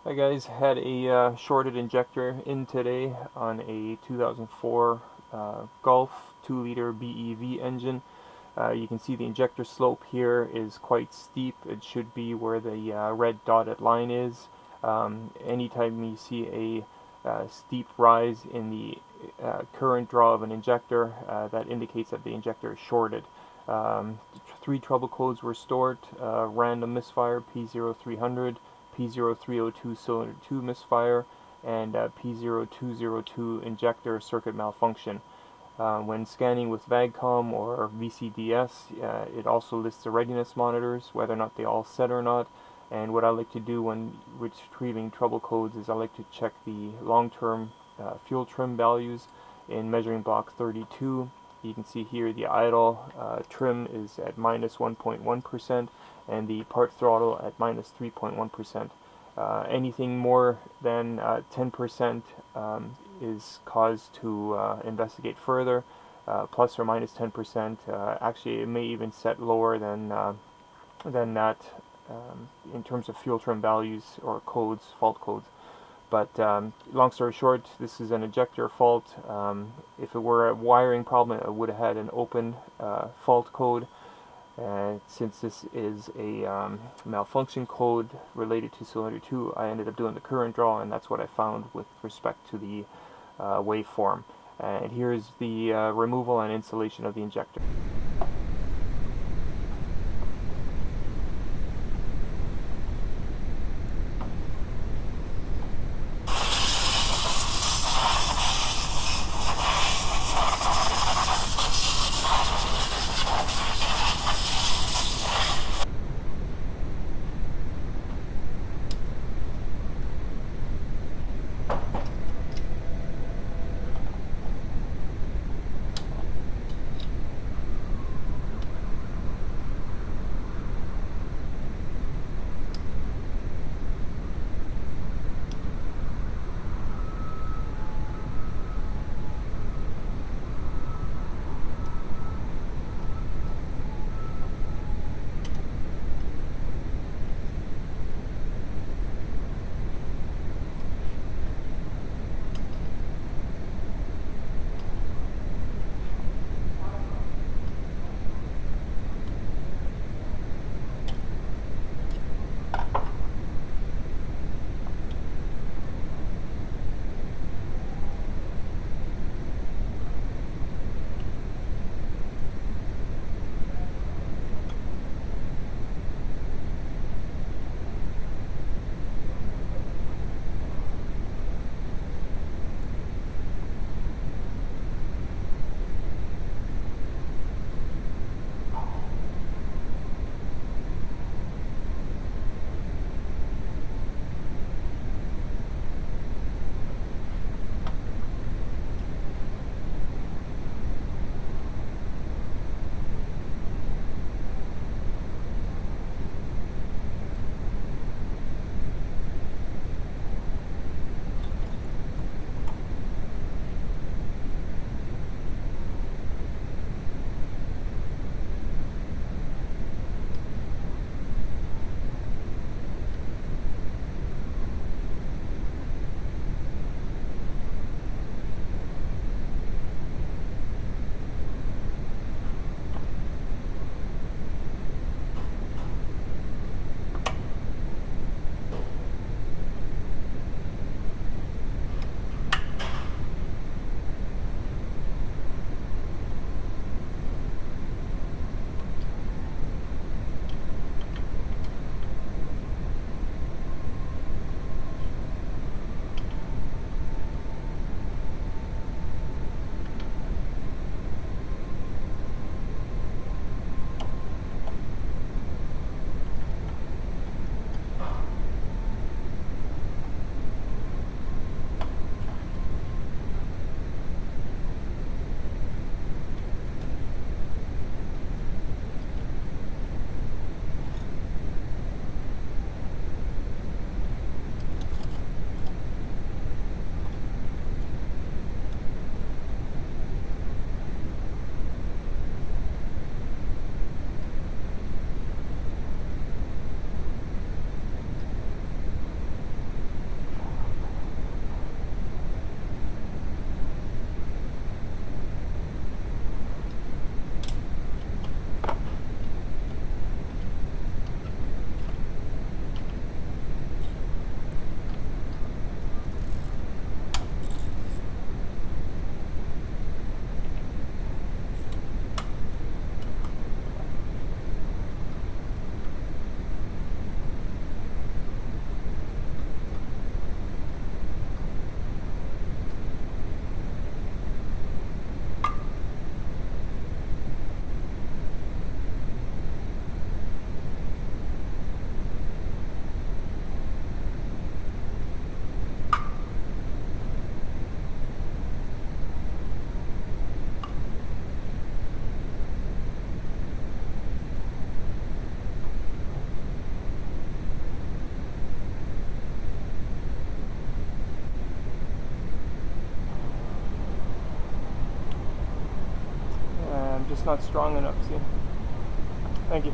Hi guys, had a shorted injector in today on a 2004 Golf 2-liter BEV engine. You can see the injector slope here is quite steep. It should be where the red dotted line is. Anytime you see a steep rise in the current draw of an injector, that indicates that the injector is shorted. Three trouble codes were stored: random misfire P0300, P0302 cylinder 2 misfire, and P0202 injector circuit malfunction. When scanning with VAGCOM or VCDS, it also lists the readiness monitors, whether or not they all set or not. And what I like to do when retrieving trouble codes is I like to check the long-term fuel trim values in measuring block 32. You can see here the idle trim is at minus 1.1% and the part throttle at minus 3.1%. Anything more than 10% is cause to investigate further. Plus or minus 10%. Actually, it may even set lower than that in terms of fuel trim values or codes, fault codes. But long story short, this is an injector fault. If it were a wiring problem, it would have had an open fault code. Since this is a malfunction code related to cylinder 2, I ended up doing the current draw, and that's what I found with respect to the waveform. And here's the removal and installation of the injector. just not strong enough, see? Thank you.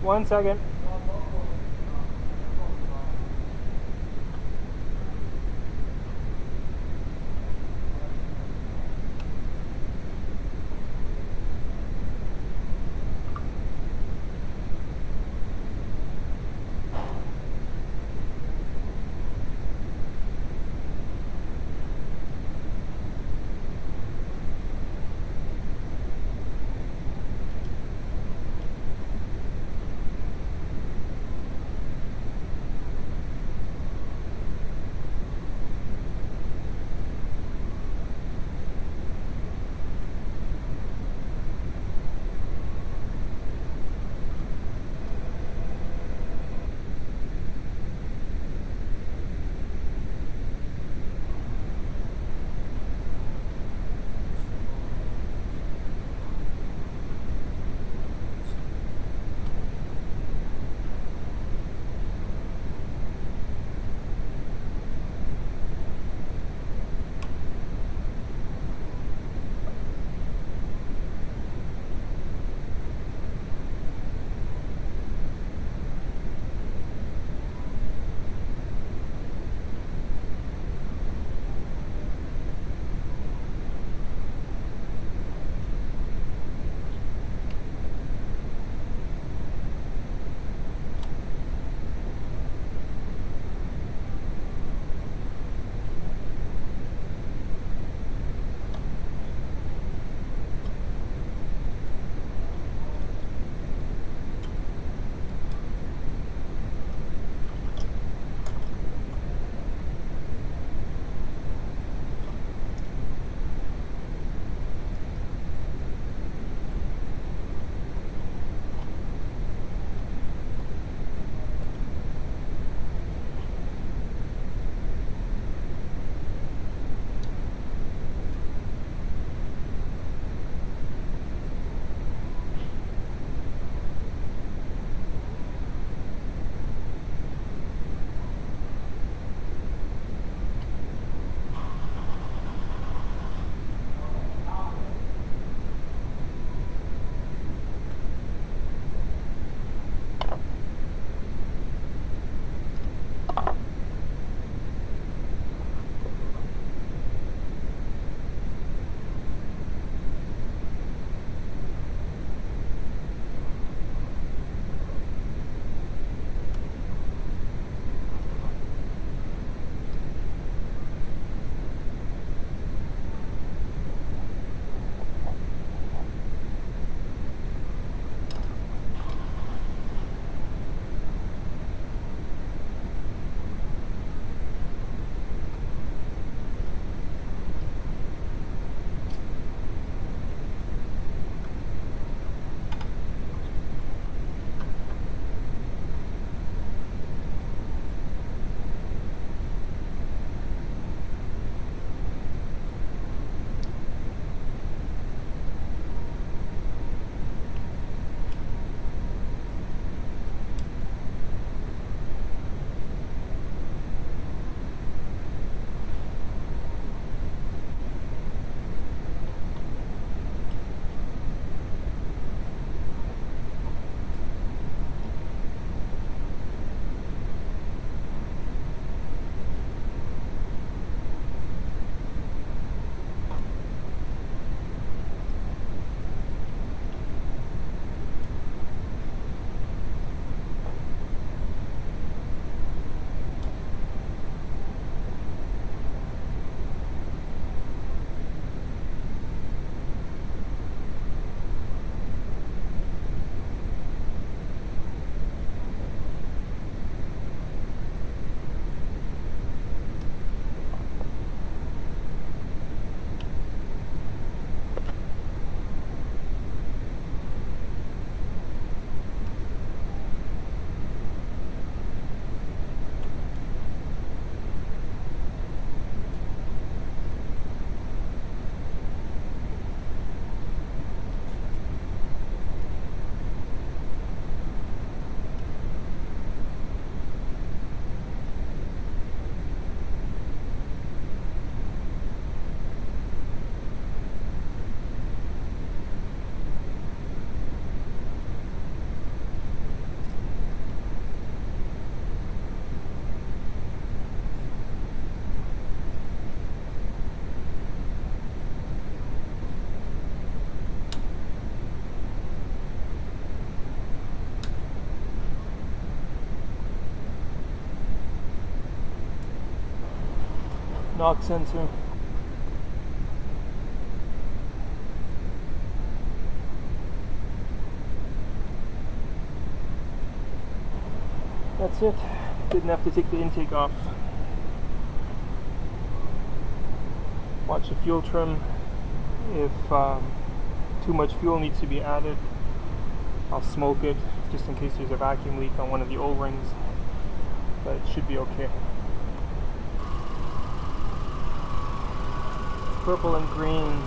One second. knock sensor. That's it. Didn't have to take the intake off. Watch the fuel trim. If too much fuel needs to be added, I'll smoke it just in case there's a vacuum leak on one of the O-rings, but it should be okay. Purple and green